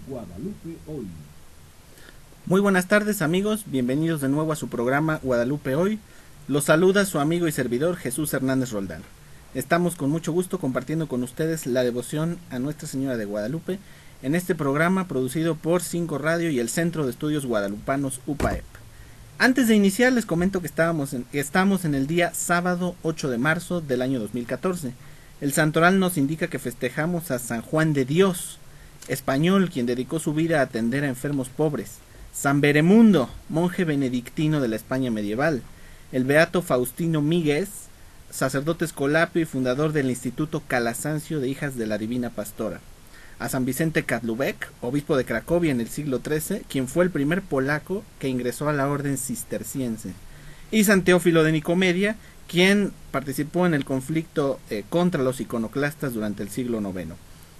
Guadalupe Hoy. Muy buenas tardes amigos, bienvenidos de nuevo a su programa Guadalupe Hoy. Los saluda su amigo y servidor Jesús Hernández Roldán. Estamos con mucho gusto compartiendo con ustedes la devoción a Nuestra Señora de Guadalupe en este programa producido por 5 Radio y el Centro de Estudios Guadalupanos UPAEP. Antes de iniciar les comento que estamos en el día sábado 8 de marzo del año 2014. El santoral nos indica que festejamos a San Juan de Dios, español, quien dedicó su vida a atender a enfermos pobres; San Beremundo, monje benedictino de la España medieval; el beato Faustino Míguez, sacerdote escolapio y fundador del Instituto Calasancio de Hijas de la Divina Pastora; a San Vicente Kadlubek, obispo de Cracovia en el siglo XIII, quien fue el primer polaco que ingresó a la orden cisterciense; y San Teófilo de Nicomedia, quien participó en el conflicto contra los iconoclastas durante el siglo IX.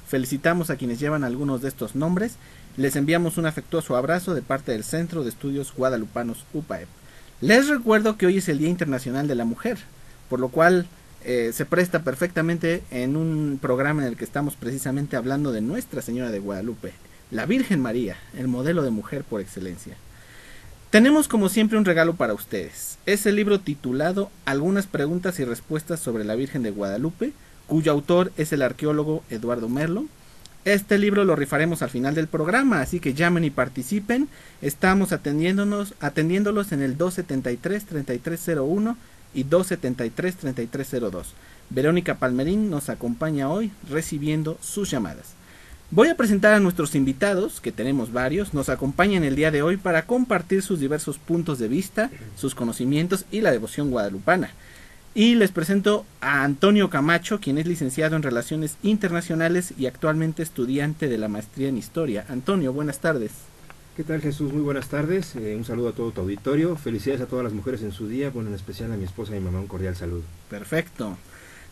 Felicitamos a quienes llevan algunos de estos nombres. Les enviamos un afectuoso abrazo de parte del Centro de Estudios Guadalupanos UPAEP. Les recuerdo que hoy es el Día Internacional de la Mujer, por lo cual se presta perfectamente en un programa en el que estamos precisamente hablando de Nuestra Señora de Guadalupe, la Virgen María, el modelo de mujer por excelencia. Tenemos como siempre un regalo para ustedes. Es el libro titulado Algunas preguntas y respuestas sobre la Virgen de Guadalupe, cuyo autor es el arqueólogo Eduardo Merlo. Este libro lo rifaremos al final del programa, así que llamen y participen. Estamos atendiéndolos en el 273-3301 y 273-3302. Verónica Palmerín nos acompaña hoy recibiendo sus llamadas. Voy a presentar a nuestros invitados, que tenemos varios. Nos acompañan el día de hoy para compartir sus diversos puntos de vista, sus conocimientos y la devoción guadalupana. Y les presento a Antonio Camacho, quien es licenciado en Relaciones Internacionales y actualmente estudiante de la maestría en Historia. Antonio, buenas tardes. ¿Qué tal, Jesús? Muy buenas tardes. Un saludo a todo tu auditorio. Felicidades a todas las mujeres en su día. Bueno, en especial a mi esposa y mi mamá, un cordial saludo. Perfecto.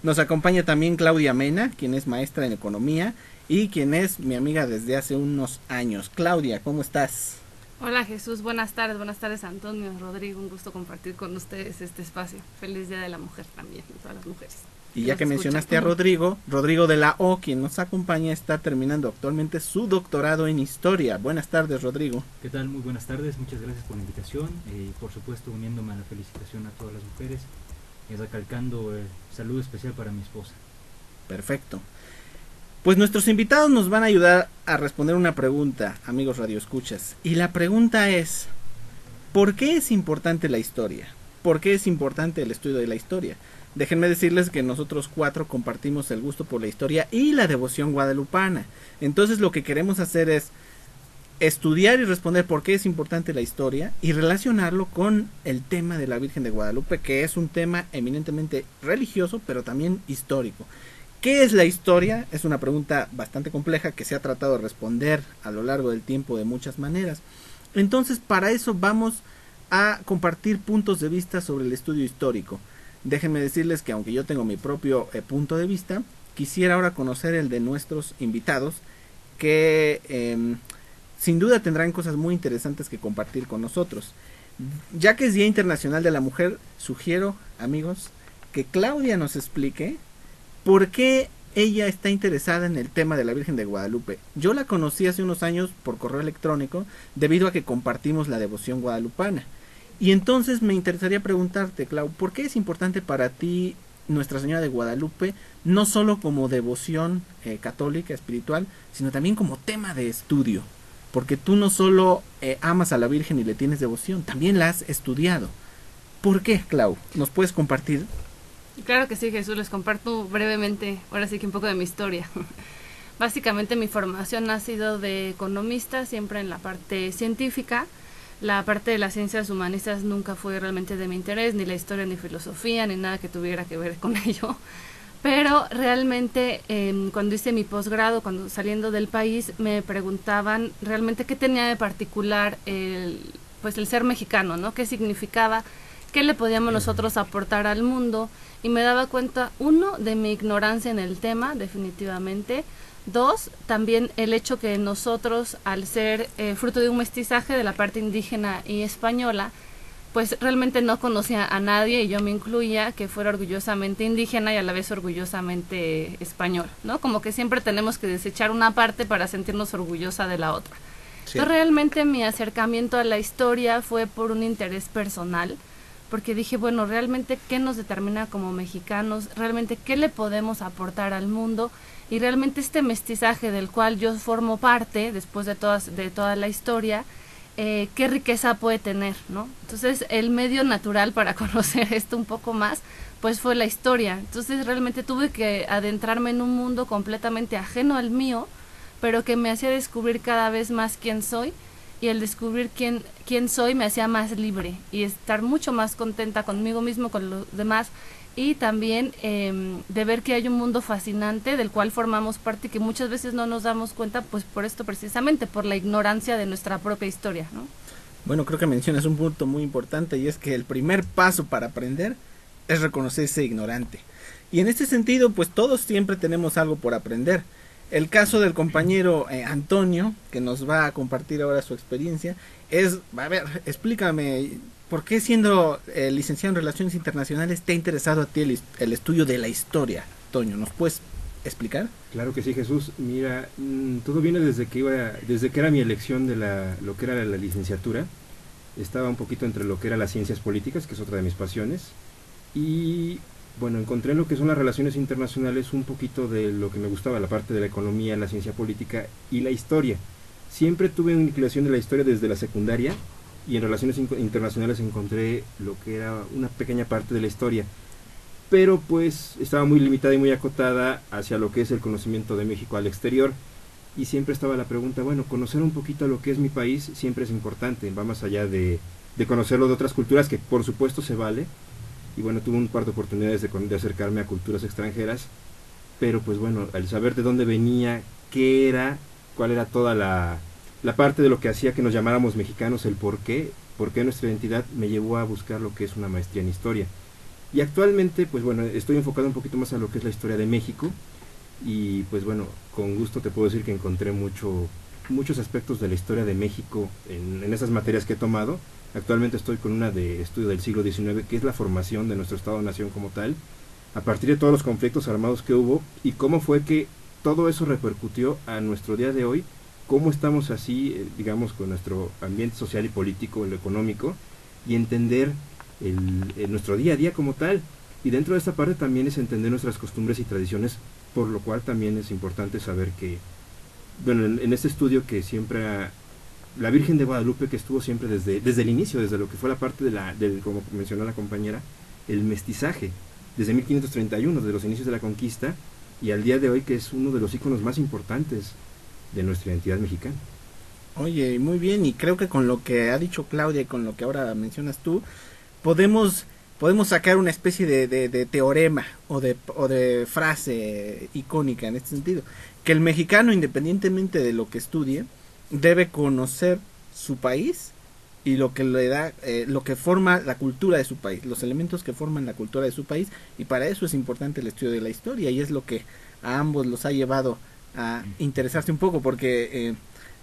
Nos acompaña también Claudia Mena, quien es maestra en Economía y quien es mi amiga desde hace unos años. Claudia, ¿cómo estás? Hola Jesús, buenas tardes Antonio, Rodrigo, un gusto compartir con ustedes este espacio. Feliz Día de la Mujer también, a todas las mujeres. Y ya que mencionaste a Rodrigo de la O, quien nos acompaña, está terminando actualmente su doctorado en Historia. Buenas tardes, Rodrigo. ¿Qué tal? Muy buenas tardes, muchas gracias por la invitación y por supuesto uniéndome a la felicitación a todas las mujeres y recalcando el saludo especial para mi esposa. Perfecto. Pues nuestros invitados nos van a ayudar a responder una pregunta, amigos radioescuchas. Y la pregunta es, ¿por qué es importante la historia? ¿Por qué es importante el estudio de la historia? Déjenme decirles que nosotros 4 compartimos el gusto por la historia y la devoción guadalupana. Entonces lo que queremos hacer es estudiar y responder por qué es importante la historia y relacionarlo con el tema de la Virgen de Guadalupe, que es un tema eminentemente religioso, pero también histórico. ¿Qué es la historia? Es una pregunta bastante compleja que se ha tratado de responder a lo largo del tiempo de muchas maneras. Entonces, para eso vamos a compartir puntos de vista sobre el estudio histórico. Déjenme decirles que aunque yo tengo mi propio punto de vista, quisiera ahora conocer el de nuestros invitados, que sin duda tendrán cosas muy interesantes que compartir con nosotros. Ya que es Día Internacional de la Mujer, sugiero, amigos, que Claudia nos explique ¿por qué ella está interesada en el tema de la Virgen de Guadalupe? Yo la conocí hace unos años por correo electrónico debido a que compartimos la devoción guadalupana. Y entonces me interesaría preguntarte, Clau, ¿por qué es importante para ti Nuestra Señora de Guadalupe, no solo como devoción católica, espiritual, sino también como tema de estudio? Porque tú no solo amas a la Virgen y le tienes devoción, también la has estudiado. ¿Por qué, Clau? ¿Nos puedes compartir? Claro que sí, Jesús, les comparto brevemente, ahora sí que un poco de mi historia. Básicamente mi formación ha sido de economista, siempre en la parte científica. La parte de las ciencias humanistas nunca fue realmente de mi interés, ni la historia, ni filosofía, ni nada que tuviera que ver con ello. Pero realmente cuando hice mi posgrado, cuando saliendo del país, me preguntaban realmente qué tenía de particular el ser mexicano, ¿no? ¿Qué significaba? ¿Qué le podíamos nosotros aportar al mundo? Y me daba cuenta, 1, de mi ignorancia en el tema, definitivamente. 2, también el hecho que nosotros, al ser fruto de un mestizaje de la parte indígena y española, pues realmente no conocía a nadie, y yo me incluía, que fuera orgullosamente indígena y a la vez orgullosamente español, ¿no? Como que siempre tenemos que desechar una parte para sentirnos orgullosa de la otra. Sí. Entonces realmente mi acercamiento a la historia fue por un interés personal, porque dije, bueno, realmente qué nos determina como mexicanos, realmente qué le podemos aportar al mundo, y realmente este mestizaje del cual yo formo parte después de toda la historia, qué riqueza puede tener, ¿no? Entonces el medio natural para conocer esto un poco más, pues fue la historia. Entonces realmente tuve que adentrarme en un mundo completamente ajeno al mío, pero que me hacía descubrir cada vez más quién soy, y el descubrir quién soy me hacía más libre y estar mucho más contenta conmigo mismo, con los demás, y también de ver que hay un mundo fascinante del cual formamos parte y que muchas veces no nos damos cuenta, pues por esto precisamente, por la ignorancia de nuestra propia historia, ¿no? Bueno, creo que mencionas un punto muy importante, y es que el primer paso para aprender es reconocerse ignorante. Y en este sentido, pues todos siempre tenemos algo por aprender. El caso del compañero Antonio, que nos va a compartir ahora su experiencia, es, a ver, explícame, ¿por qué siendo licenciado en Relaciones Internacionales te ha interesado a ti el estudio de la historia, Toño? ¿Nos puedes explicar? Claro que sí, Jesús. Mira, todo viene desde que era mi elección de lo que era la licenciatura. Estaba un poquito entre lo que era las ciencias políticas, que es otra de mis pasiones, y bueno, encontré en lo que son las relaciones internacionales un poquito de lo que me gustaba, la parte de la economía, la ciencia política y la historia. Siempre tuve una inclinación de la historia desde la secundaria, y en relaciones internacionales encontré lo que era una pequeña parte de la historia, pero pues estaba muy limitada y muy acotada hacia lo que es el conocimiento de México al exterior, y siempre estaba la pregunta, bueno, conocer un poquito lo que es mi país siempre es importante, va más allá de conocerlo de otras culturas, que por supuesto se vale. Y bueno, tuve un par de oportunidades de acercarme a culturas extranjeras, pero pues bueno, al saber de dónde venía, qué era, cuál era toda la parte de lo que hacía que nos llamáramos mexicanos, el por qué nuestra identidad, me llevó a buscar lo que es una maestría en historia. Y actualmente, pues bueno, estoy enfocado un poquito más a lo que es la historia de México, y pues bueno, con gusto te puedo decir que encontré muchos aspectos de la historia de México en esas materias que he tomado. Actualmente estoy con una de estudio del siglo XIX, que es la formación de nuestro Estado-Nación como tal, a partir de todos los conflictos armados que hubo, y cómo fue que todo eso repercutió a nuestro día de hoy, cómo estamos así, digamos, con nuestro ambiente social y político, lo económico, y entender nuestro día a día como tal. Y dentro de esta parte también es entender nuestras costumbres y tradiciones, por lo cual también es importante saber que, bueno, en este estudio que siempre la Virgen de Guadalupe, que estuvo siempre desde el inicio, desde lo que fue la parte del, como mencionó la compañera, el mestizaje, desde 1531, desde los inicios de la conquista, y al día de hoy, que es uno de los íconos más importantes de nuestra identidad mexicana. Oye, muy bien, y creo que con lo que ha dicho Claudia y con lo que ahora mencionas tú, podemos sacar una especie de teorema o de frase icónica en este sentido, que el mexicano, independientemente de lo que estudie, debe conocer su país y lo que le da, lo que forma la cultura de su país, los elementos que forman la cultura de su país, y para eso es importante el estudio de la historia, y es lo que a ambos los ha llevado a interesarse un poco, porque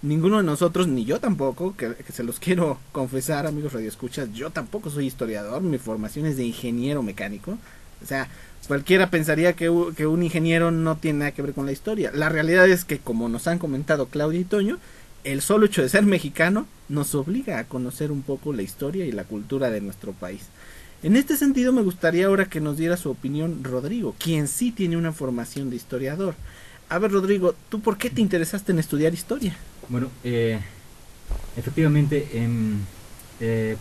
ninguno de nosotros, ni yo tampoco, que se los quiero confesar, amigos radioescuchas, yo tampoco soy historiador, mi formación es de ingeniero mecánico. O sea, cualquiera pensaría que un ingeniero no tiene nada que ver con la historia. La realidad es que, como nos han comentado Claudia y Toño, el solo hecho de ser mexicano nos obliga a conocer un poco la historia y la cultura de nuestro país. En este sentido, me gustaría ahora que nos diera su opinión Rodrigo, quien sí tiene una formación de historiador. A ver, Rodrigo, ¿tú por qué te interesaste en estudiar historia? Bueno, efectivamente,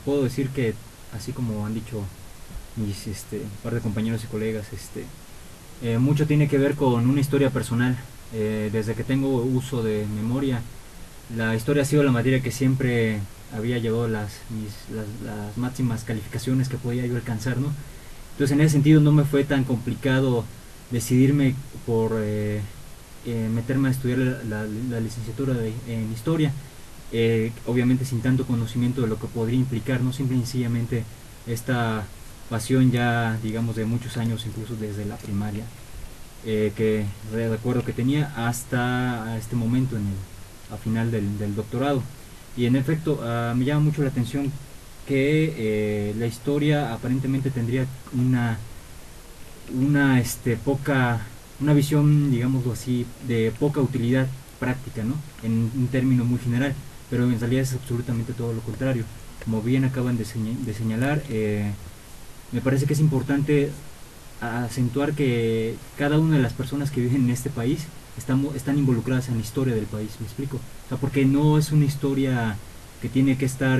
puedo decir que, así como han dicho mis un par de compañeros y colegas, mucho tiene que ver con una historia personal. Desde que tengo uso de memoria, la historia ha sido la materia que siempre había llevado las máximas calificaciones que podía yo alcanzar, ¿no? Entonces, en ese sentido, no me fue tan complicado decidirme por meterme a estudiar la licenciatura en historia, obviamente sin tanto conocimiento de lo que podría implicar, no simple y sencillamente esta pasión ya, digamos, de muchos años, incluso desde la primaria, que recuerdo que tenía hasta este momento a final del doctorado. Y en efecto, me llama mucho la atención que la historia aparentemente tendría una visión, digámoslo así, de poca utilidad práctica, ¿no? En un término muy general, pero en realidad es absolutamente todo lo contrario. Como bien acaban de señalar, me parece que es importante acentuar que cada una de las personas que viven en este país están involucradas en la historia del país, ¿me explico? O sea, porque no es una historia que tiene que estar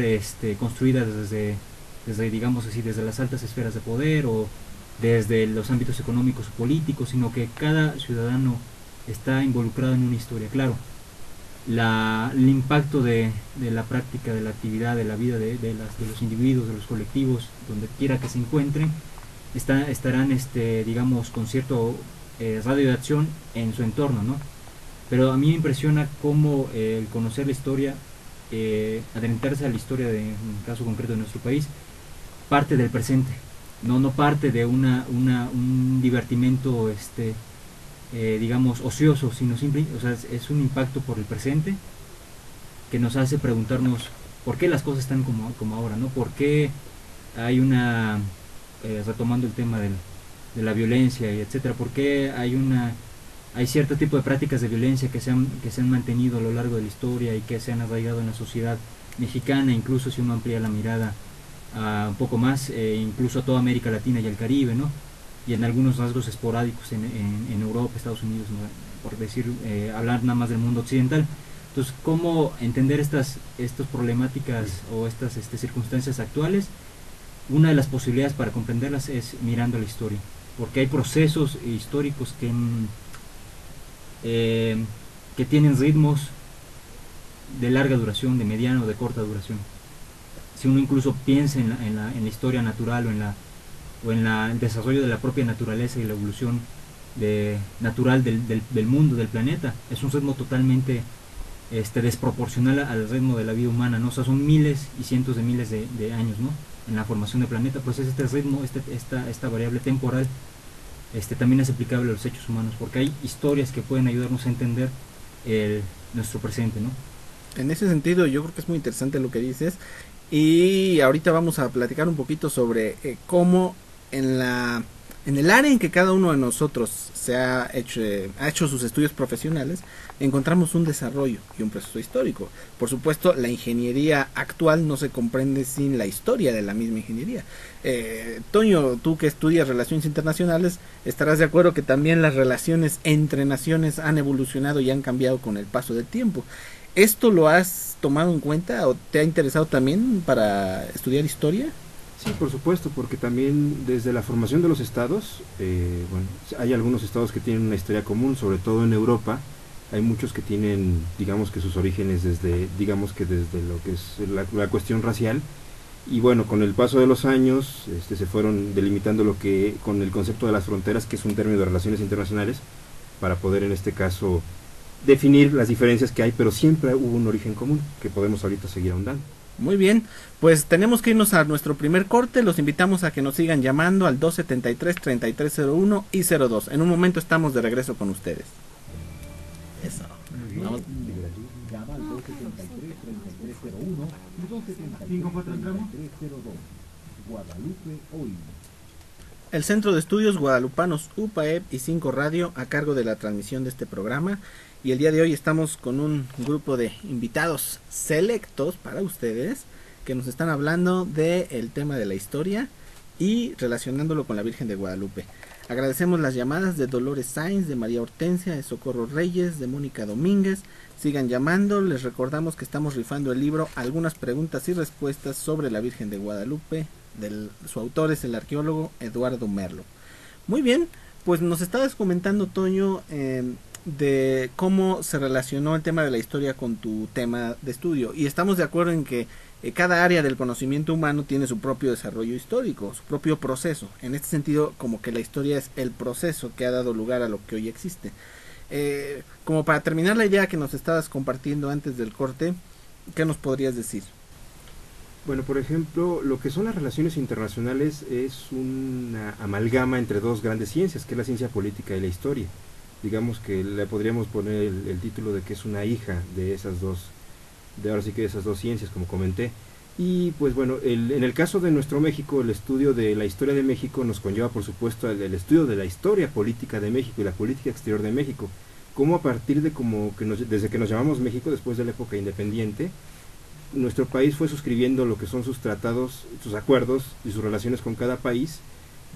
construida desde, digamos así, desde las altas esferas de poder o desde los ámbitos económicos o políticos, sino que cada ciudadano está involucrado en una historia. Claro, el impacto de la práctica, de la actividad, de la vida de los individuos, de los colectivos, donde quiera que se encuentren, estarán, digamos, con cierto radio de acción en su entorno, ¿no? Pero a mí me impresiona cómo el conocer la historia, adentrarse a la historia de un caso concreto de nuestro país, parte del presente, no parte de un divertimento, digamos, ocioso, sino simple, o sea, es un impacto por el presente que nos hace preguntarnos por qué las cosas están como ahora, ¿no? ¿Por qué hay retomando el tema de la violencia y etcétera, por qué hay cierto tipo de prácticas de violencia que se han mantenido a lo largo de la historia y que se han arraigado en la sociedad mexicana, incluso si uno amplía la mirada un poco más, incluso a toda América Latina y el Caribe, ¿no? Y en algunos rasgos esporádicos en Europa, Estados Unidos, ¿no? Por decir, hablar nada más del mundo occidental. Entonces, ¿cómo entender estas problemáticas o estas circunstancias actuales? Una de las posibilidades para comprenderlas es mirando la historia, porque hay procesos históricos que tienen ritmos de larga duración, de mediana o de corta duración. Si uno incluso piensa en la historia natural o en el desarrollo de la propia naturaleza y la evolución natural del mundo, del planeta, es un ritmo totalmente desproporcional al ritmo de la vida humana, ¿no? O sea, son miles y cientos de miles de años, ¿no? En la formación del planeta, pues es este ritmo, esta variable temporal, también es aplicable a los hechos humanos, porque hay historias que pueden ayudarnos a entender nuestro presente, ¿no? En ese sentido, yo creo que es muy interesante lo que dices, y ahorita vamos a platicar un poquito sobre cómo en el área en que cada uno de nosotros ha hecho sus estudios profesionales, encontramos un desarrollo y un proceso histórico. Por supuesto, la ingeniería actual no se comprende sin la historia de la misma ingeniería. Toño, tú que estudias relaciones internacionales, estarás de acuerdo que también las relaciones entre naciones han evolucionado y han cambiado con el paso del tiempo. ¿Esto lo has tomado en cuenta o te ha interesado también para estudiar historia? Sí, por supuesto, porque también desde la formación de los estados, bueno, hay algunos estados que tienen una historia común, sobre todo en Europa. Hay muchos que tienen, digamos que sus orígenes desde lo que es la cuestión racial, y bueno, con el paso de los años se fueron delimitando con el concepto de las fronteras, que es un término de relaciones internacionales, para poder en este caso definir las diferencias que hay, pero siempre hubo un origen común que podemos ahorita seguir ahondando. Muy bien, pues tenemos que irnos a nuestro primer corte. Los invitamos a que nos sigan llamando al 273-3301 y 02. En un momento estamos de regreso con ustedes. Eso. Vamos. Llama al 273-3301 y 275-402. Guadalupe hoy. El Centro de Estudios Guadalupanos UPAEP y 5 Radio a cargo de la transmisión de este programa. Y el día de hoy estamos con un grupo de invitados selectos para ustedes que nos están hablando del tema de la historia y relacionándolo con la Virgen de Guadalupe. Agradecemos las llamadas de Dolores Sainz, de María Hortensia, de Socorro Reyes, de Mónica Domínguez. Sigan llamando, les recordamos que estamos rifando el libro Algunas preguntas y respuestas sobre la Virgen de Guadalupe. Su autor es el arqueólogo Eduardo Merlo. Muy bien, pues nos estabas comentando, Toño, de cómo se relacionó el tema de la historia con tu tema de estudio, y estamos de acuerdo en que cada área del conocimiento humano tiene su propio desarrollo histórico, su propio proceso. En este sentido, como que la historia es el proceso que ha dado lugar a lo que hoy existe. Como para terminar la idea que nos estabas compartiendo antes del corte, ¿qué nos podrías decir? Bueno, por ejemplo, lo que son las relaciones internacionales es una amalgama entre dos grandes ciencias, que es la ciencia política y la historia. Digamos que le podríamos poner el título de que es una hija de esas dos, de ahora sí que de esas dos ciencias, como comenté. Y pues bueno, en el caso de nuestro México, el estudio de la historia de México nos conlleva por supuesto el estudio de la historia política de México y la política exterior de México. Cómo a partir de desde que nos llamamos México, después de la época independiente, nuestro país fue suscribiendo lo que son sus tratados, sus acuerdos y sus relaciones con cada país.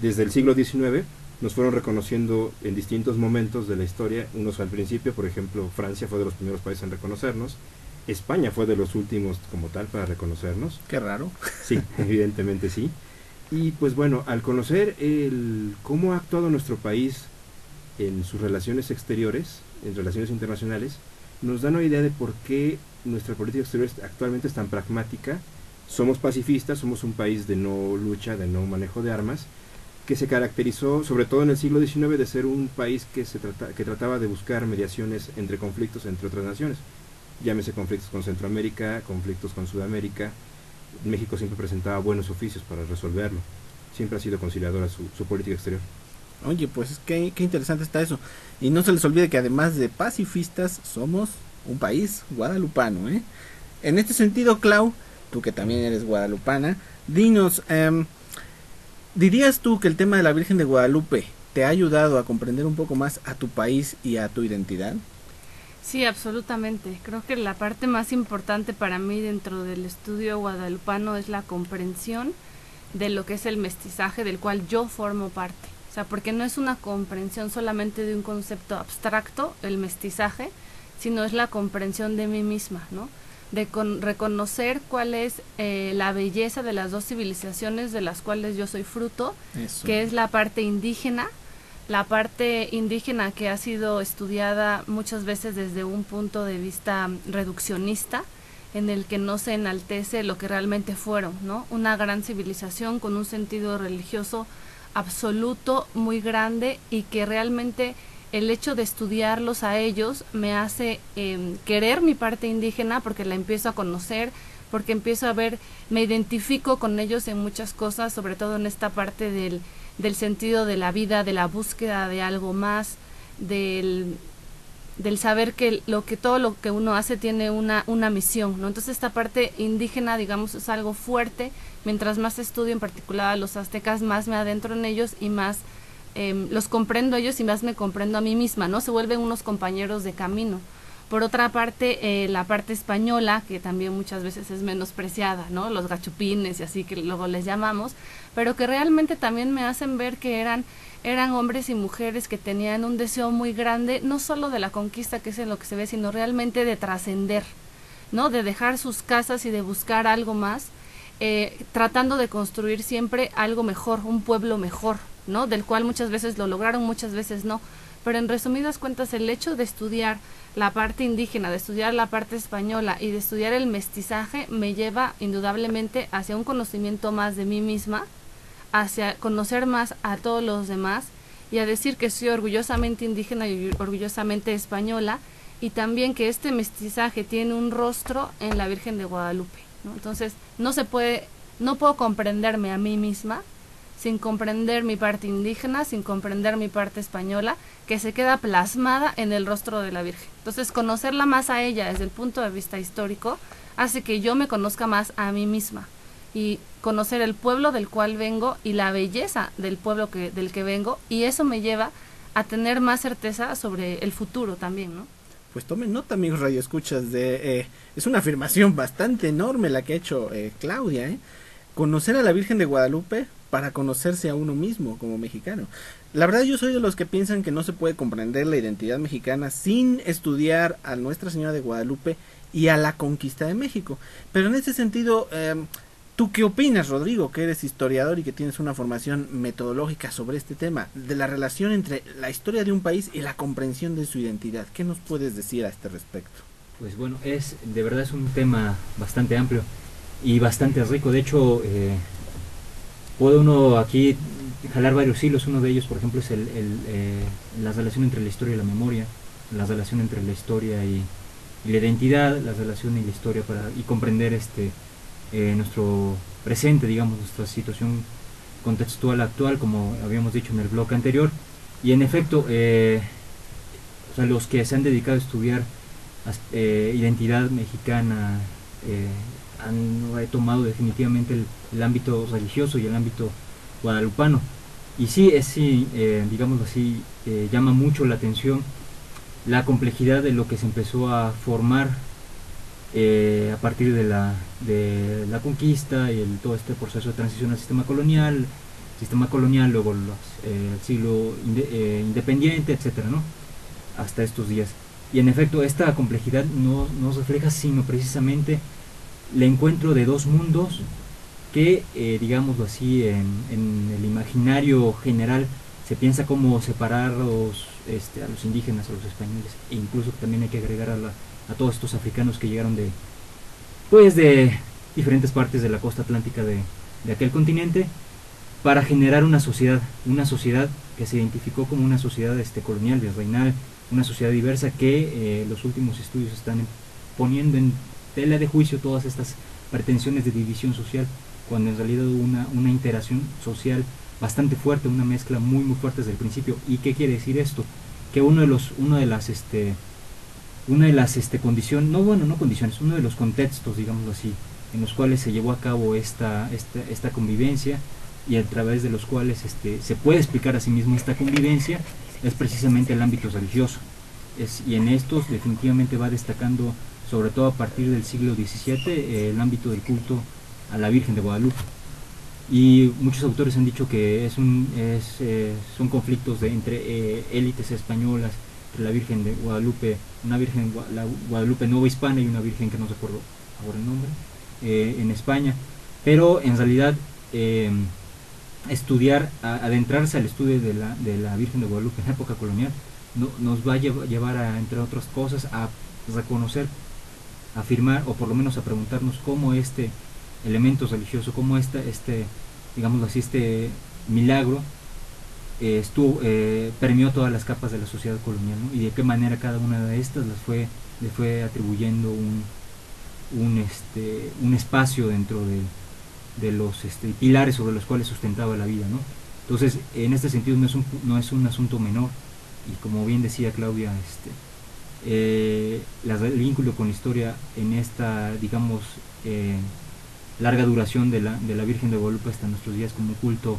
Desde el siglo XIX nos fueron reconociendo en distintos momentos de la historia, unos al principio, por ejemplo, Francia fue de los primeros países en reconocernos, España fue de los últimos como tal para reconocernos. Qué raro. Sí, evidentemente sí. Y pues bueno, al conocer cómo ha actuado nuestro país en sus relaciones exteriores, en relaciones internacionales, nos da una idea de por qué nuestra política exterior actualmente es tan pragmática. Somos pacifistas, somos un país de no lucha, de no manejo de armas, que se caracterizó, sobre todo en el siglo XIX, de ser un país que trataba de buscar mediaciones entre conflictos entre otras naciones. Llámese conflictos con Centroamérica, conflictos con Sudamérica. México siempre presentaba buenos oficios para resolverlo. Siempre ha sido conciliadora su política exterior. Oye, pues qué interesante está eso. Y no se les olvide que además de pacifistas, somos un país guadalupano, ¿eh? En este sentido, Clau, tú que también eres guadalupana, dinos, ¿dirías tú que el tema de la Virgen de Guadalupe te ha ayudado a comprender un poco más a tu país y a tu identidad? Sí, absolutamente. Creo que la parte más importante para mí dentro del estudio guadalupano es la comprensión de lo que es el mestizaje del cual yo formo parte. O sea, porque no es una comprensión solamente de un concepto abstracto, el mestizaje, sino es la comprensión de mí misma, ¿no? De reconocer cuál es la belleza de las dos civilizaciones de las cuales yo soy fruto, Eso. que es la parte indígena que ha sido estudiada muchas veces desde un punto de vista reduccionista, en el que no se enaltece lo que realmente fueron, ¿no? Una gran civilización con un sentido religioso absoluto, muy grande, y que realmente el hecho de estudiarlos a ellos me hace querer mi parte indígena, porque la empiezo a conocer, porque empiezo a ver, me identifico con ellos en muchas cosas, sobre todo en esta parte del sentido de la vida, de la búsqueda de algo más, del saber que todo lo que uno hace tiene una misión, ¿no? Entonces esta parte indígena, digamos, es algo fuerte. Mientras más estudio, en particular a los aztecas, más me adentro en ellos y más los comprendo a ellos y más me comprendo a mí misma, ¿no? Se vuelven unos compañeros de camino. Por otra parte, la parte española, que también muchas veces es menospreciada, ¿no? Los gachupines y así que luego les llamamos, pero que realmente también me hacen ver que eran hombres y mujeres que tenían un deseo muy grande, no solo de la conquista, que es en lo que se ve, sino realmente de trascender, ¿no? De dejar sus casas y de buscar algo más, tratando de construir siempre algo mejor, un pueblo mejor, ¿no? Del cual muchas veces lo lograron, muchas veces no. Pero en resumidas cuentas, el hecho de estudiar la parte indígena, de estudiar la parte española y de estudiar el mestizaje me lleva indudablemente hacia un conocimiento más de mí misma, hacia conocer más a todos los demás y a decir que soy orgullosamente indígena y orgullosamente española, y también que este mestizaje tiene un rostro en la Virgen de Guadalupe, ¿no? Entonces no puedo comprenderme a mí misma sin comprender mi parte indígena, sin comprender mi parte española, que se queda plasmada en el rostro de la Virgen. Entonces, conocerla más a ella desde el punto de vista histórico hace que yo me conozca más a mí misma, y conocer el pueblo del cual vengo y la belleza del pueblo del que vengo, y eso me lleva a tener más certeza sobre el futuro también, ¿no? Pues tomen nota, amigos radioescuchas, es una afirmación bastante enorme la que ha hecho Claudia, ¿eh? Conocer a la Virgen de Guadalupe para conocerse a uno mismo como mexicano. La verdad, yo soy de los que piensan que no se puede comprender la identidad mexicana sin estudiar a Nuestra Señora de Guadalupe y a la conquista de México. Pero en ese sentido, ¿tú qué opinas, Rodrigo, que eres historiador y que tienes una formación metodológica sobre este tema, de la relación entre la historia de un país y la comprensión de su identidad? ¿Qué nos puedes decir a este respecto? Pues bueno, de verdad es un tema bastante amplio y bastante rico. De hecho, puede uno aquí jalar varios hilos. Uno de ellos, por ejemplo, es la relación entre la historia y la memoria, la relación entre la historia y la identidad, la relación y la historia y comprender nuestro presente, digamos, nuestra situación contextual actual, como habíamos dicho en el bloque anterior. Y en efecto, o sea, los que se han dedicado a estudiar identidad mexicana, han retomado definitivamente el ámbito religioso y el ámbito guadalupano. Y sí, digámoslo así, llama mucho la atención la complejidad de lo que se empezó a formar a partir de la conquista y todo este proceso de transición al sistema colonial, luego el siglo independiente, etcétera, ¿no? Hasta estos días. Y en efecto, esta complejidad no refleja sino precisamente el encuentro de dos mundos que, digámoslo así, en el imaginario general se piensa como separar a los indígenas, a los españoles, e incluso también hay que agregar a todos estos africanos que llegaron de diferentes partes de la costa atlántica de aquel continente, para generar una sociedad que se identificó como una sociedad colonial, virreinal, una sociedad diversa, que los últimos estudios están poniendo en tela de juicio todas estas pretensiones de división social, cuando en realidad hubo una interacción social bastante fuerte, una mezcla muy fuerte desde el principio. ¿Y qué quiere decir esto? Que uno de los contextos, digámoslo así, en los cuales se llevó a cabo esta convivencia, y a través de los cuales se puede explicar a sí mismo esta convivencia, es precisamente el ámbito religioso. Y en estos definitivamente va destacando, sobre todo a partir del siglo XVII, el ámbito del culto a la Virgen de Guadalupe. Y muchos autores han dicho que son conflictos entre élites españolas, entre la Virgen de Guadalupe, una Virgen, la Guadalupe Nueva Hispana, y una Virgen que no recuerdo ahora el nombre, en España. Pero en realidad adentrarse al estudio de la Virgen de Guadalupe en la época colonial nos va a llevar a, entre otras cosas, a reconocer, a afirmar, o por lo menos a preguntarnos cómo este elemento religioso, cómo digámoslo así, este milagro permeó todas las capas de la sociedad colonial, ¿no? Y de qué manera cada una de estas le fue atribuyendo un espacio dentro de los pilares sobre los cuales sustentaba la vida, ¿no? Entonces, en este sentido no es un asunto menor, y como bien decía Claudia, el vínculo con la historia en esta, digamos, larga duración de la Virgen de Guadalupe hasta nuestros días, como un culto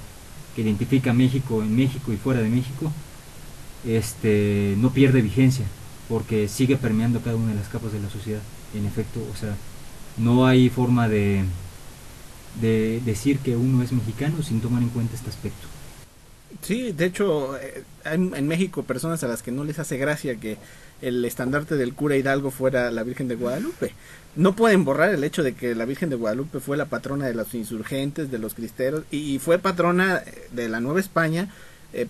que identifica a México, en México y fuera de México, no pierde vigencia, porque sigue permeando cada una de las capas de la sociedad. En efecto, o sea, no hay forma de decir que uno es mexicano sin tomar en cuenta este aspecto. Sí, de hecho, hay en México personas a las que no les hace gracia que el estandarte del cura Hidalgo fuera la Virgen de Guadalupe. No pueden borrar el hecho de que la Virgen de Guadalupe fue la patrona de los insurgentes, de los cristeros, y fue patrona de la Nueva España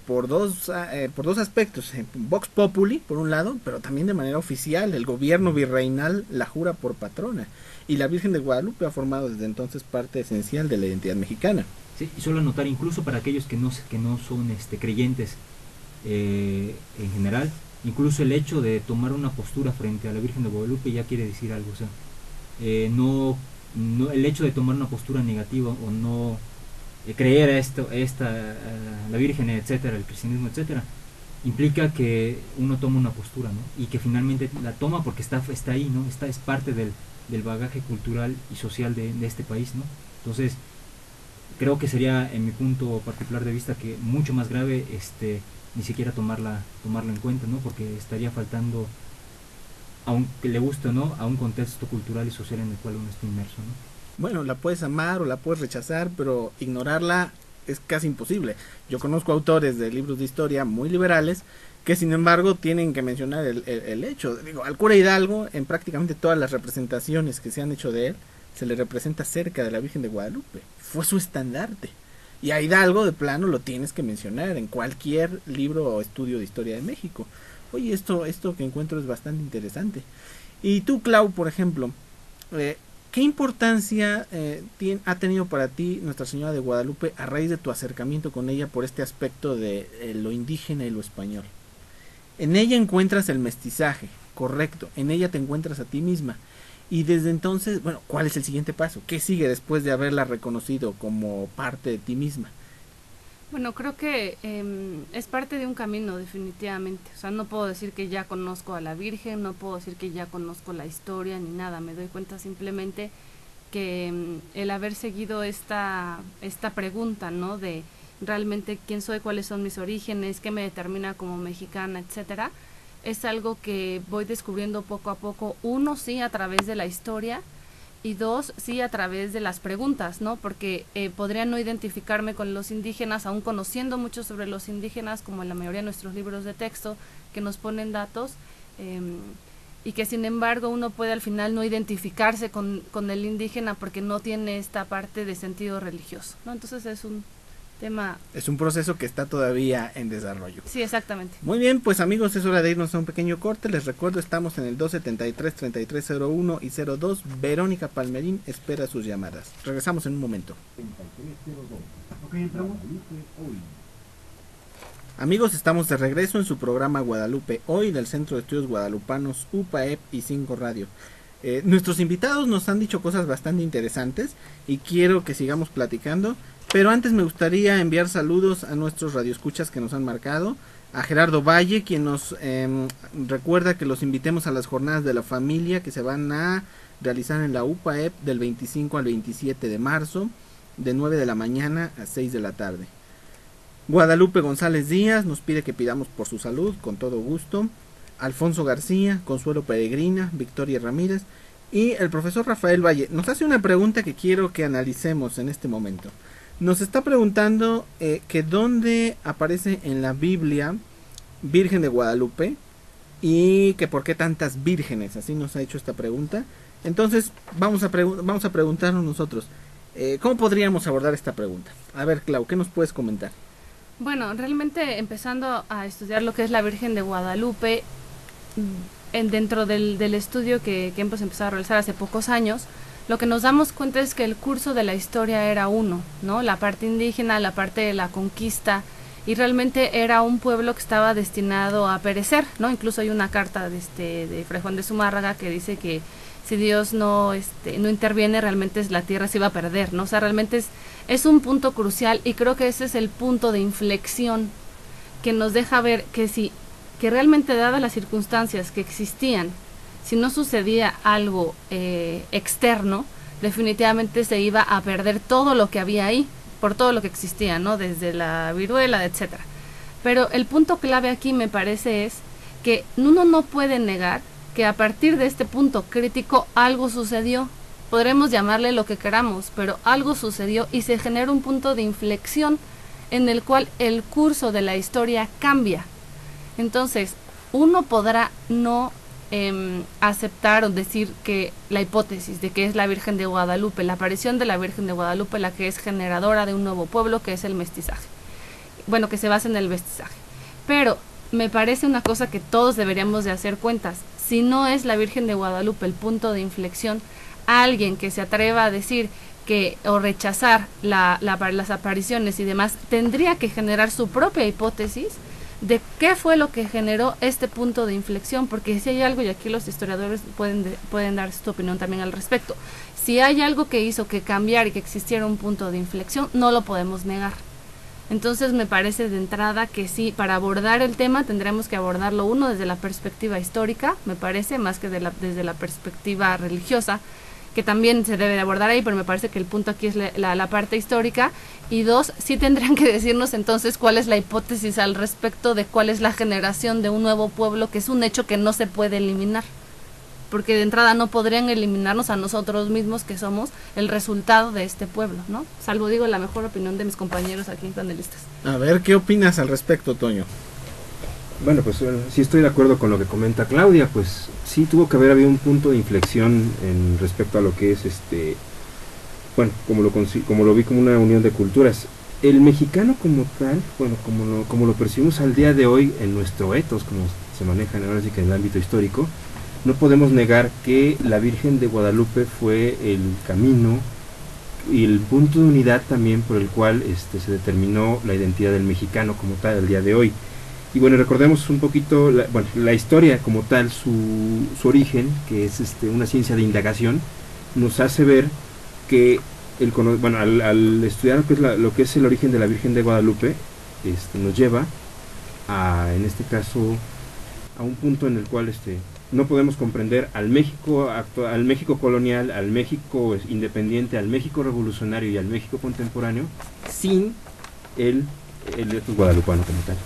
por dos aspectos. Vox Populi, por un lado, pero también de manera oficial. El gobierno virreinal la jura por patrona, y la Virgen de Guadalupe ha formado desde entonces parte esencial de la identidad mexicana. Sí, y solo anotar, incluso para aquellos que no son creyentes en general, incluso el hecho de tomar una postura frente a la Virgen de Guadalupe ya quiere decir algo. O sea, el hecho de tomar una postura negativa, o no creer a la Virgen, etcétera, el cristianismo, etcétera, implica que uno toma una postura, ¿no? Y que finalmente la toma porque está ahí, ¿no? Es parte del bagaje cultural y social de este país, ¿no? Entonces, creo que sería, en mi punto particular de vista, que mucho más grave ni siquiera tomarlo en cuenta, ¿no? Porque estaría faltando, aunque le guste o no, a un contexto cultural y social en el cual uno está inmerso, ¿no? Bueno, la puedes amar o la puedes rechazar, pero ignorarla es casi imposible. Yo conozco autores de libros de historia muy liberales que, sin embargo, tienen que mencionar el hecho. Digo, al cura Hidalgo, en prácticamente todas las representaciones que se han hecho de él, se le representa cerca de la Virgen de Guadalupe. Fue su estandarte. Y a Hidalgo, de plano, lo tienes que mencionar en cualquier libro o estudio de historia de México. Oye, esto que encuentro es bastante interesante. Y tú, Clau, por ejemplo, ¿qué importancia ha tenido para ti Nuestra Señora de Guadalupe a raíz de tu acercamiento con ella por este aspecto de lo indígena y lo español? En ella encuentras el mestizaje, correcto, en ella te encuentras a ti misma. Y desde entonces, bueno, ¿cuál es el siguiente paso? ¿Qué sigue después de haberla reconocido como parte de ti misma? Bueno, creo que es parte de un camino, definitivamente. O sea, no puedo decir que ya conozco a la Virgen, no puedo decir que ya conozco la historia ni nada. Me doy cuenta simplemente que el haber seguido esta pregunta, ¿no? De realmente quién soy, cuáles son mis orígenes, qué me determina como mexicana, etcétera, es algo que voy descubriendo poco a poco. Uno, sí, a través de la historia, y dos, sí, a través de las preguntas, ¿no? Porque podría no identificarme con los indígenas, aún conociendo mucho sobre los indígenas, como en la mayoría de nuestros libros de texto, que nos ponen datos, y que sin embargo uno puede al final no identificarse con el indígena porque no tiene esta parte de sentido religioso, ¿no? Entonces es un tema... Es un proceso que está todavía en desarrollo. Sí, exactamente. Muy bien, pues amigos, es hora de irnos a un pequeño corte. Les recuerdo, estamos en el 273-3301 y 02. Verónica Palmerín espera sus llamadas. Regresamos en un momento. 3302. Ok, entramos. Hoy. Amigos, estamos de regreso en su programa Guadalupe Hoy del Centro de Estudios Guadalupanos UPAEP y 5 Radio. Nuestros invitados nos han dicho cosas bastante interesantes y quiero que sigamos platicando. Pero antes me gustaría enviar saludos a nuestros radioescuchas que nos han marcado. A Gerardo Valle, quien nos recuerda que los invitemos a las jornadas de la familia que se van a realizar en la UPAEP del 25 al 27 de marzo, de 9 de la mañana a 6 de la tarde. Guadalupe González Díaz nos pide que pidamos por su salud, con todo gusto. Alfonso García, Consuelo Peregrina, Victoria Ramírez y el profesor Rafael Valle nos hace una pregunta que quiero que analicemos en este momento. Nos está preguntando que dónde aparece en la Biblia Virgen de Guadalupe y que por qué tantas vírgenes. Así nos ha hecho esta pregunta. Entonces vamos a preguntarnos nosotros, ¿cómo podríamos abordar esta pregunta? A ver, Clau, ¿qué nos puedes comentar? Bueno, realmente empezando a estudiar lo que es la Virgen de Guadalupe, dentro del estudio que hemos empezado a realizar hace pocos años, lo que nos damos cuenta es que el curso de la historia era uno, ¿no? La parte indígena, la parte de la conquista, y realmente era un pueblo que estaba destinado a perecer, ¿no? Incluso hay una carta de Fray Juan de Zumárraga que dice que si Dios no interviene, realmente la tierra se iba a perder, ¿no? O sea, realmente es un punto crucial, y creo que ese es el punto de inflexión que nos deja ver que realmente, dadas las circunstancias que existían, si no sucedía algo externo, definitivamente se iba a perder todo lo que había ahí, por todo lo que existía, ¿no? Desde la viruela, etcétera. Pero el punto clave aquí, me parece, es que uno no puede negar que a partir de este punto crítico algo sucedió. Podremos llamarle lo que queramos, pero algo sucedió y se genera un punto de inflexión en el cual el curso de la historia cambia. Entonces, uno podrá no aceptar o decir que la hipótesis de que es la Virgen de Guadalupe, la aparición de la Virgen de Guadalupe, la que es generadora de un nuevo pueblo, que es el mestizaje. Bueno, que se basa en el mestizaje. Pero me parece una cosa que todos deberíamos de hacer cuentas. Si no es la Virgen de Guadalupe el punto de inflexión, alguien que se atreva a decir que o rechazar las apariciones y demás, tendría que generar su propia hipótesis de qué fue lo que generó este punto de inflexión, porque si hay algo, y aquí los historiadores pueden dar su opinión también al respecto, si hay algo que hizo que cambiara y que existiera un punto de inflexión, no lo podemos negar. Entonces me parece de entrada que sí, para abordar el tema tendremos que abordarlo uno desde la perspectiva histórica, me parece, más que desde la perspectiva religiosa, que también se debe de abordar ahí, pero me parece que el punto aquí es la parte histórica. Y dos, sí tendrían que decirnos entonces cuál es la hipótesis al respecto de cuál es la generación de un nuevo pueblo, que es un hecho que no se puede eliminar, porque de entrada no podrían eliminarnos a nosotros mismos, que somos el resultado de este pueblo, ¿no? Salvo, digo, la mejor opinión de mis compañeros aquí panelistas. A ver, ¿qué opinas al respecto, Toño? Bueno, pues sí estoy de acuerdo con lo que comenta Claudia, pues sí tuvo que haber habido un punto de inflexión en respecto a lo que es bueno, como lo vi como una unión de culturas. El mexicano como tal, bueno, como lo percibimos al día de hoy en nuestro etos, como se maneja ahora sí que en el ámbito histórico, no podemos negar que la Virgen de Guadalupe fue el camino y el punto de unidad también por el cual se determinó la identidad del mexicano como tal al día de hoy. Y bueno, recordemos un poquito la historia como tal, su origen, que es una ciencia de indagación, nos hace ver que al estudiar lo que es el origen de la Virgen de Guadalupe, nos lleva en este caso, a un punto en el cual no podemos comprender al México actual, al México colonial, al México independiente, al México revolucionario y al México contemporáneo sin el etos guadalupano como tal.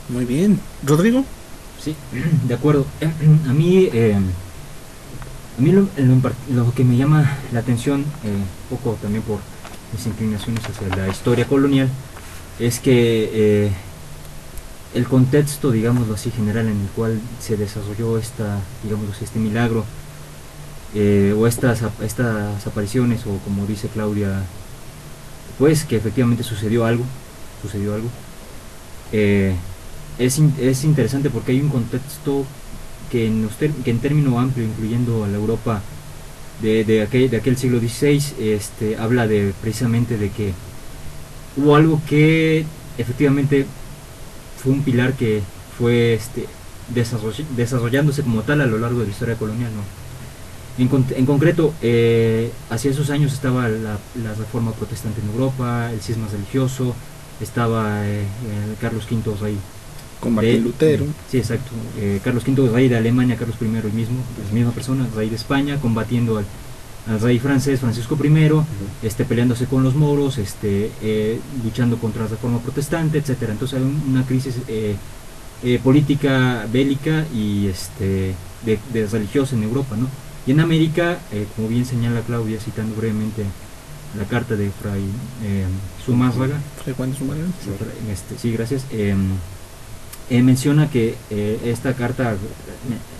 Muy bien. ¿Rodrigo? Sí, de acuerdo. A mí lo que me llama la atención, poco también por mis inclinaciones hacia la historia colonial, es que el contexto, digámoslo así, general en el cual se desarrolló este milagro, o estas apariciones, o como dice Claudia, pues que efectivamente sucedió algo, es interesante porque hay un contexto que en término amplio, incluyendo a la Europa de aquel siglo XVI, habla precisamente de que hubo algo que efectivamente fue un pilar que fue desarrollándose como tal a lo largo de la historia colonial, ¿no? En concreto, hacia esos años estaba la reforma protestante en Europa, el cisma religioso, estaba Carlos V, rey Con Martín Lutero. Sí, exacto. Carlos V, rey de Alemania, Carlos I, la misma persona, rey de España, combatiendo al rey francés, Francisco I, peleándose con los moros, luchando contra la reforma protestante, etcétera. Entonces hay una crisis política bélica y de religiosa en Europa, ¿no? Y en América, como bien señala Claudia, citando brevemente la carta de Fray Zumárraga. ¿Fray Juan de Zumárraga? Sí, gracias. Menciona que esta carta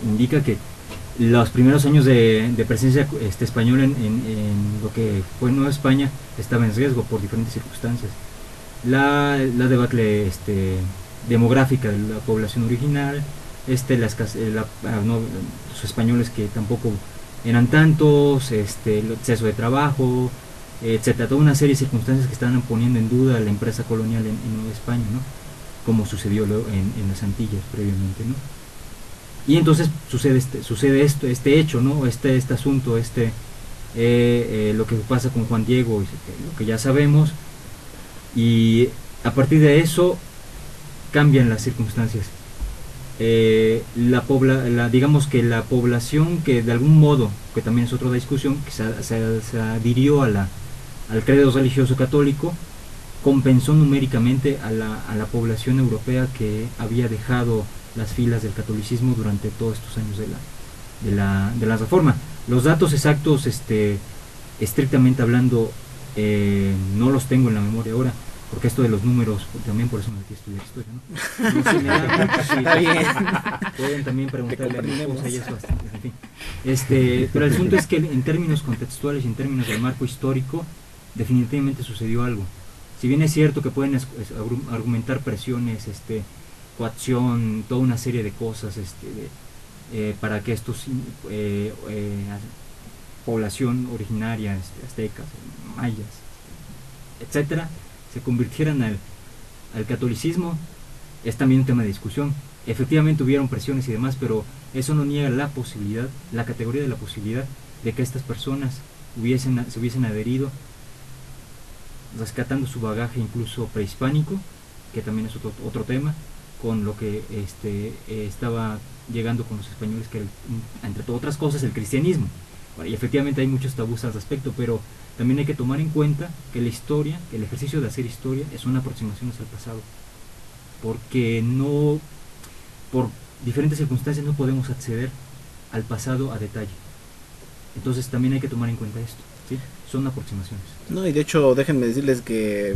indica que los primeros años de presencia española en lo que fue Nueva España estaba en riesgo por diferentes circunstancias. La debacle demográfica de la población original, los españoles que tampoco eran tantos, el exceso de trabajo, etcétera, toda una serie de circunstancias que estaban poniendo en duda la empresa colonial en Nueva España, ¿no? Como sucedió en las Antillas previamente, ¿no? Y entonces sucede este hecho, ¿no? Este asunto, lo que pasa con Juan Diego, lo que ya sabemos, y a partir de eso cambian las circunstancias. Digamos que la población que de algún modo, que también es otra discusión, que se adhirió al credo religioso católico, compensó numéricamente a la población europea que había dejado las filas del catolicismo durante todos estos años de la reforma. Los datos exactos, estrictamente hablando, no los tengo en la memoria ahora, porque esto de los números, también por eso me metí a estudiar historia, ¿no? No se me da mucho, sí. Está bien. Pueden también preguntarle a mi esposa, ella es bastante, en fin. Pero el asunto es que en términos contextuales y en términos del marco histórico, definitivamente sucedió algo. Si bien es cierto que pueden argumentar presiones, coacción, toda una serie de cosas para que estos población originaria, aztecas, mayas, etcétera, se convirtieran al catolicismo, es también un tema de discusión. Efectivamente hubieron presiones y demás, pero eso no niega la categoría de la posibilidad de que estas personas se hubiesen adherido, rescatando su bagaje incluso prehispánico, que también es otro tema, con lo que estaba llegando con los españoles, que entre otras cosas el cristianismo. Y efectivamente hay muchos tabús al respecto, pero también hay que tomar en cuenta que la historia, el ejercicio de hacer historia, es una aproximación hacia el pasado, porque por diferentes circunstancias no podemos acceder al pasado a detalle. Entonces también hay que tomar en cuenta esto, ¿sí? Son aproximaciones. No, y de hecho déjenme decirles que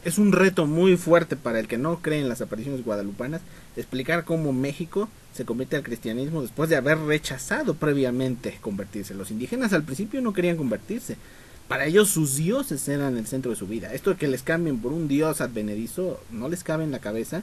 es un reto muy fuerte para el que no cree en las apariciones guadalupanas explicar cómo México se convierte al cristianismo después de haber rechazado previamente convertirse. Los indígenas al principio no querían convertirse. Para ellos sus dioses eran el centro de su vida. Esto de que les cambien por un dios advenedizo no les cabe en la cabeza.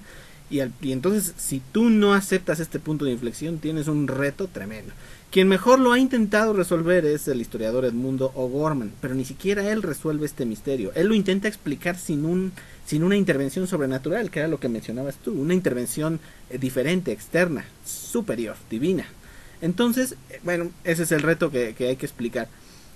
Y entonces, si tú no aceptas este punto de inflexión, tienes un reto tremendo. Quien mejor lo ha intentado resolver es el historiador Edmundo O'Gorman, pero ni siquiera él resuelve este misterio. Él lo intenta explicar sin una intervención sobrenatural, que era lo que mencionabas tú, una intervención diferente, externa, superior, divina. Entonces, bueno, ese es el reto que hay que explicar.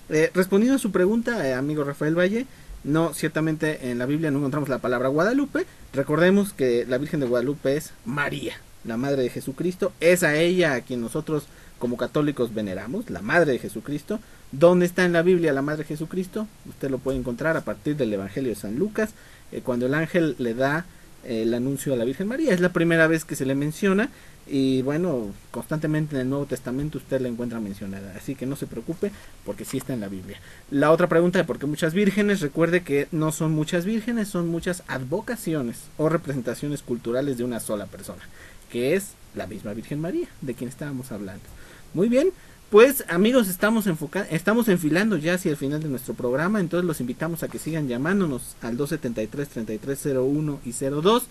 Respondiendo a su pregunta, amigo Rafael Valle, no, ciertamente en la Biblia no encontramos la palabra Guadalupe. Recordemos que la Virgen de Guadalupe es María, la Madre de Jesucristo. Es a ella a quien nosotros como católicos veneramos, la Madre de Jesucristo. ¿Dónde está en la Biblia la Madre de Jesucristo? Usted lo puede encontrar a partir del Evangelio de San Lucas, cuando el ángel le da el anuncio a la Virgen María. Es la primera vez que se le menciona y bueno, constantemente en el Nuevo Testamento usted la encuentra mencionada, así que no se preocupe porque sí está en la Biblia. La otra pregunta de por qué muchas vírgenes, recuerde que no son muchas vírgenes, son muchas advocaciones o representaciones culturales de una sola persona, que es la misma Virgen María, de quien estábamos hablando. Muy bien, pues amigos, estamos enfilando ya hacia el final de nuestro programa, entonces los invitamos a que sigan llamándonos al 273-3301 y 02.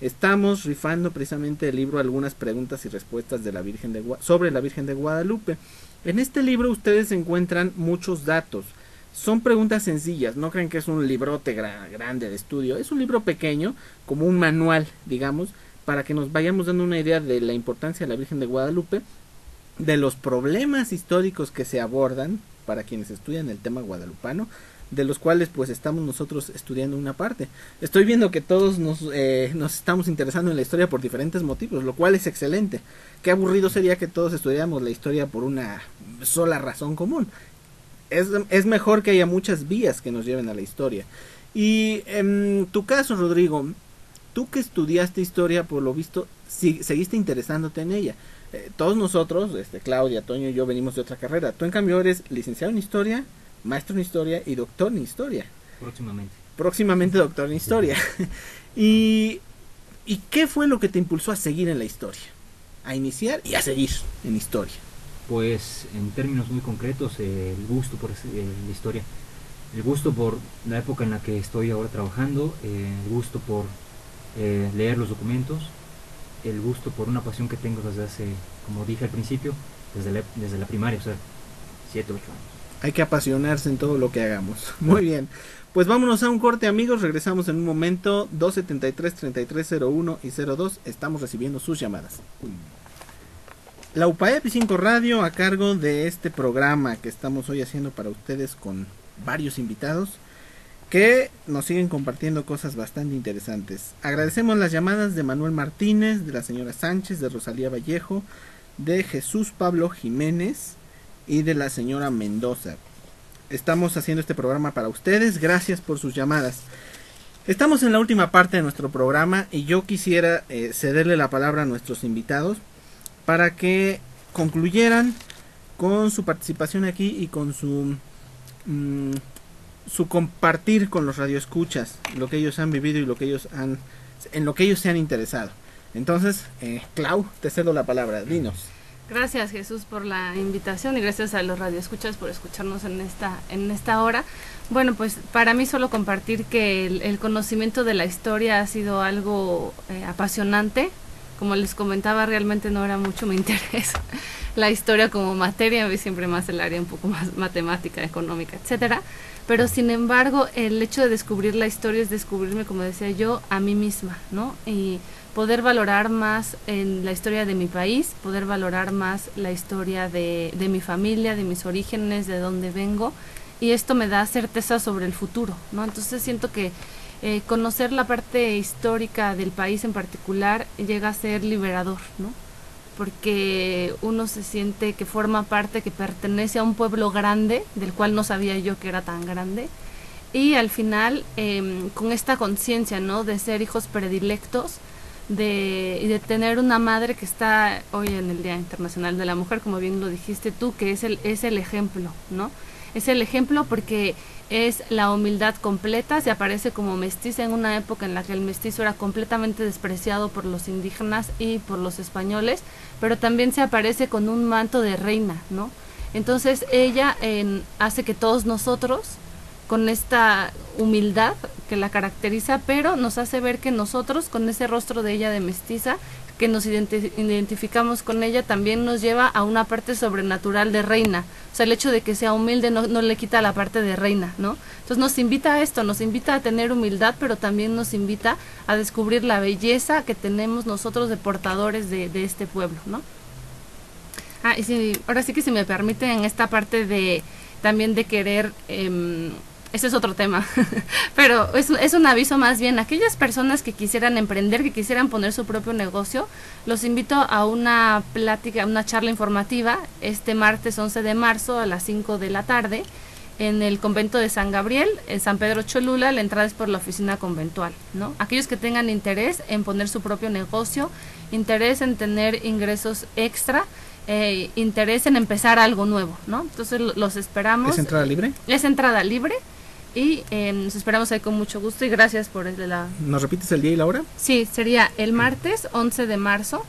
Estamos rifando precisamente el libro Algunas preguntas y respuestas de la Virgen sobre la Virgen de Guadalupe. En este libro ustedes encuentran muchos datos. Son preguntas sencillas, no creen que es un librote grande de estudio. Es un libro pequeño, como un manual, digamos, para que nos vayamos dando una idea de la importancia de la Virgen de Guadalupe, de los problemas históricos que se abordan para quienes estudian el tema guadalupano, de los cuales pues estamos nosotros estudiando una parte. Estoy viendo que todos nos estamos interesando en la historia por diferentes motivos, lo cual es excelente. Qué aburrido sería que todos estudiáramos la historia por una sola razón común. Es mejor que haya muchas vías que nos lleven a la historia. Y en tu caso, Rodrigo, tú que estudiaste historia, por lo visto, seguiste interesándote en ella. Todos nosotros, Claudia, Toño y yo venimos de otra carrera. Tú en cambio eres licenciado en historia, maestro en historia y doctor en historia. Próximamente doctor en historia. ¿Y qué fue lo que te impulsó a seguir en la historia? A iniciar y a seguir en historia. Pues en términos muy concretos, el gusto por la historia, el gusto por la época en la que estoy ahora trabajando, el gusto por leer los documentos, el gusto por una pasión que tengo desde hace, como dije al principio, desde la primaria, o sea, 7, 8 años. Hay que apasionarse en todo lo que hagamos. Muy bien. Pues vámonos a un corte, amigos. Regresamos en un momento. 273-3301 y 02. Estamos recibiendo sus llamadas. La UPAEP 5 Radio, a cargo de este programa que estamos hoy haciendo para ustedes con varios invitados que nos siguen compartiendo cosas bastante interesantes. Agradecemos las llamadas de Manuel Martínez, de la señora Sánchez, de Rosalía Vallejo, de Jesús Pablo Jiménez y de la señora Mendoza. Estamos haciendo este programa para ustedes, gracias por sus llamadas. Estamos en la última parte de nuestro programa y yo quisiera cederle la palabra a nuestros invitados para que concluyeran con su participación aquí y con su compartir con los radioescuchas lo que ellos han vivido y en lo que ellos se han interesado. Entonces, Clau, te cedo la palabra, dinos. Gracias, Jesús, por la invitación y gracias a los radioescuchas por escucharnos en esta hora. Bueno, pues para mí solo compartir que el conocimiento de la historia ha sido algo apasionante. Como les comentaba, realmente no era mucho mi interés la historia como materia, a mí siempre más el área un poco más matemática, económica, etcétera. Pero sin embargo, el hecho de descubrir la historia es descubrirme, como decía yo, a mí misma, ¿no? Y poder valorar más en la historia de mi país, poder valorar más la historia de mi familia, de mis orígenes, de dónde vengo, y esto me da certeza sobre el futuro, ¿no? Entonces siento que conocer la parte histórica del país en particular llega a ser liberador, ¿no? Porque uno se siente que forma parte, que pertenece a un pueblo grande, del cual no sabía yo que era tan grande, y al final con esta conciencia, ¿no? De ser hijos predilectos, y de tener una madre que está hoy en el Día Internacional de la Mujer, como bien lo dijiste tú, que es el ejemplo, ¿no? Es el ejemplo porque es la humildad completa, se aparece como mestiza en una época en la que el mestizo era completamente despreciado por los indígenas y por los españoles, pero también se aparece con un manto de reina, ¿no? Entonces ella hace que todos nosotros, con esta humildad que la caracteriza, pero nos hace ver que nosotros, con ese rostro de ella de mestiza, que nos identificamos con ella, también nos lleva a una parte sobrenatural de reina. O sea, el hecho de que sea humilde no le quita la parte de reina, ¿no? Entonces nos invita a esto, nos invita a tener humildad, pero también nos invita a descubrir la belleza que tenemos nosotros de portadores de este pueblo, ¿no? Y ahora sí que si me permiten, en esta parte de también de querer, ese es otro tema, pero es un aviso más bien a aquellas personas que quisieran emprender, que quisieran poner su propio negocio. Los invito a una plática, una charla informativa este martes 11 de marzo a las 5 de la tarde en el convento de San Gabriel, en San Pedro Cholula. La entrada es por la oficina conventual, ¿no? Aquellos que tengan interés en poner su propio negocio, interés en tener ingresos extra, interés en empezar algo nuevo, ¿no? Entonces los esperamos. ¿Es entrada libre? Es entrada libre y nos esperamos ahí con mucho gusto y gracias por la... ¿Nos repites el día y la hora? Sí, sería el martes 11 de marzo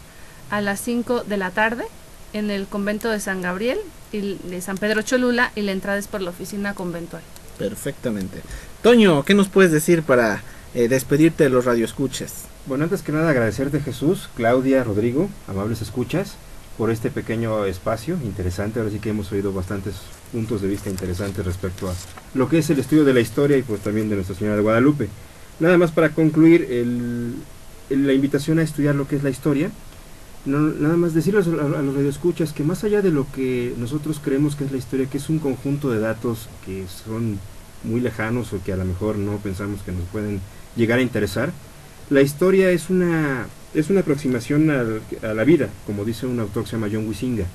a las 5 de la tarde en el convento de San Gabriel y de San Pedro Cholula, y la entrada es por la oficina conventual. Perfectamente. Toño, ¿qué nos puedes decir para despedirte de los radioescuchas? Bueno, antes que nada agradecerte, Jesús, Claudia, Rodrigo, amables escuchas, por este pequeño espacio interesante. Ahora sí que hemos oído bastantes puntos de vista interesantes respecto a lo que es el estudio de la historia y pues también de Nuestra Señora de Guadalupe. Nada más para concluir la invitación a estudiar lo que es la historia. Nada más decirles a los radioescuchas que más allá de lo que nosotros creemos que es la historia, que es un conjunto de datos que son muy lejanos o que a lo mejor no pensamos que nos pueden llegar a interesar, la historia es una aproximación a la vida, como dice un autor que se llama John Huizinga.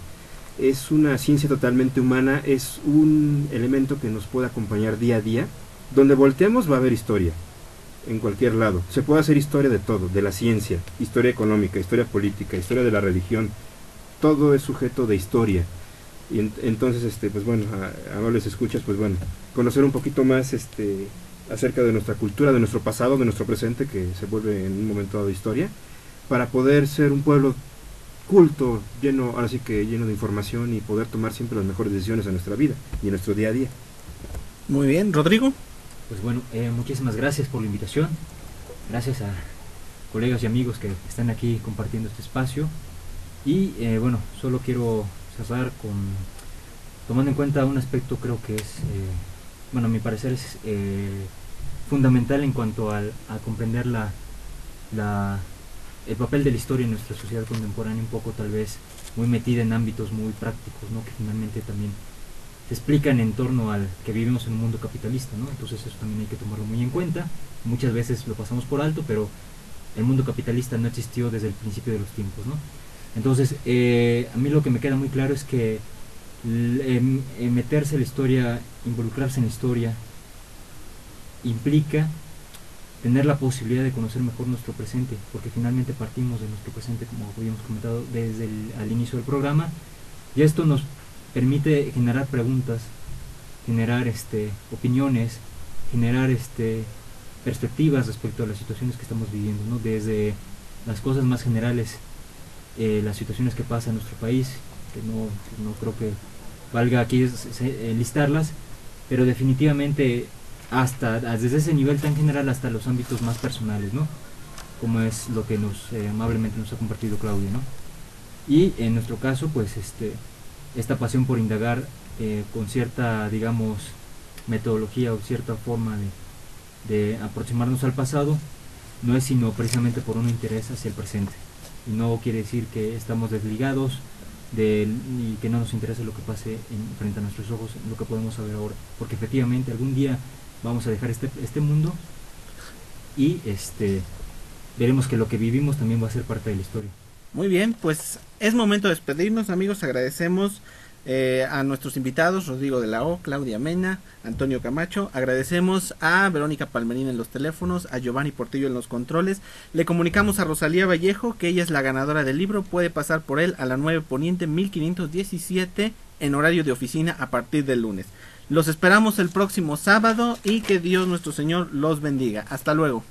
Es una ciencia totalmente humana, es un elemento que nos puede acompañar día a día. Donde volteemos va a haber historia, en cualquier lado. Se puede hacer historia de todo, de la ciencia, historia económica, historia política, historia de la religión. Todo es sujeto de historia. Y entonces, pues bueno, amables escuchas, pues bueno, conocer un poquito más acerca de nuestra cultura, de nuestro pasado, de nuestro presente, que se vuelve en un momento dado historia, para poder ser un pueblo culto, ahora sí que lleno de información, y poder tomar siempre las mejores decisiones en nuestra vida y en nuestro día a día. Muy bien, Rodrigo. Pues bueno, muchísimas gracias por la invitación, gracias a colegas y amigos que están aquí compartiendo este espacio, y bueno, solo quiero cerrar tomando en cuenta un aspecto. Creo que es, bueno, a mi parecer es fundamental en cuanto a comprender el papel de la historia en nuestra sociedad contemporánea, un poco tal vez muy metida en ámbitos muy prácticos, ¿no? Que finalmente también se explican en torno al que vivimos en un mundo capitalista, ¿no? Entonces eso también hay que tomarlo muy en cuenta. Muchas veces lo pasamos por alto, pero el mundo capitalista no existió desde el principio de los tiempos, ¿no? Entonces a mí lo que me queda muy claro es que meterse en la historia, involucrarse en la historia, implica tener la posibilidad de conocer mejor nuestro presente, porque finalmente partimos de nuestro presente, como habíamos comentado desde al inicio del programa, y esto nos permite generar preguntas, generar opiniones, generar perspectivas respecto a las situaciones que estamos viviendo, ¿no? Desde las cosas más generales, las situaciones que pasan en nuestro país, que no creo que valga aquí listarlas, pero definitivamente desde ese nivel tan general hasta los ámbitos más personales, ¿no? Como es lo que amablemente nos ha compartido Claudia, ¿no? Y en nuestro caso, pues esta pasión por indagar con cierta, digamos, metodología o cierta forma de aproximarnos al pasado, no es sino precisamente por un interés hacia el presente. Y no quiere decir que estamos desligados y que no nos interese lo que pase frente a nuestros ojos, lo que podemos saber ahora, porque efectivamente algún día vamos a dejar este mundo y veremos que lo que vivimos también va a ser parte de la historia. Muy bien, pues es momento de despedirnos, amigos. Agradecemos a nuestros invitados, Rodrigo de la O, Claudia Mena, Antonio Camacho. Agradecemos a Verónica Palmerín en los teléfonos, a Giovanni Portillo en los controles. Le comunicamos a Rosalía Vallejo que ella es la ganadora del libro. Puede pasar por él a la 9 Poniente 1517 en horario de oficina a partir del lunes. Los esperamos el próximo sábado y que Dios nuestro Señor los bendiga. Hasta luego.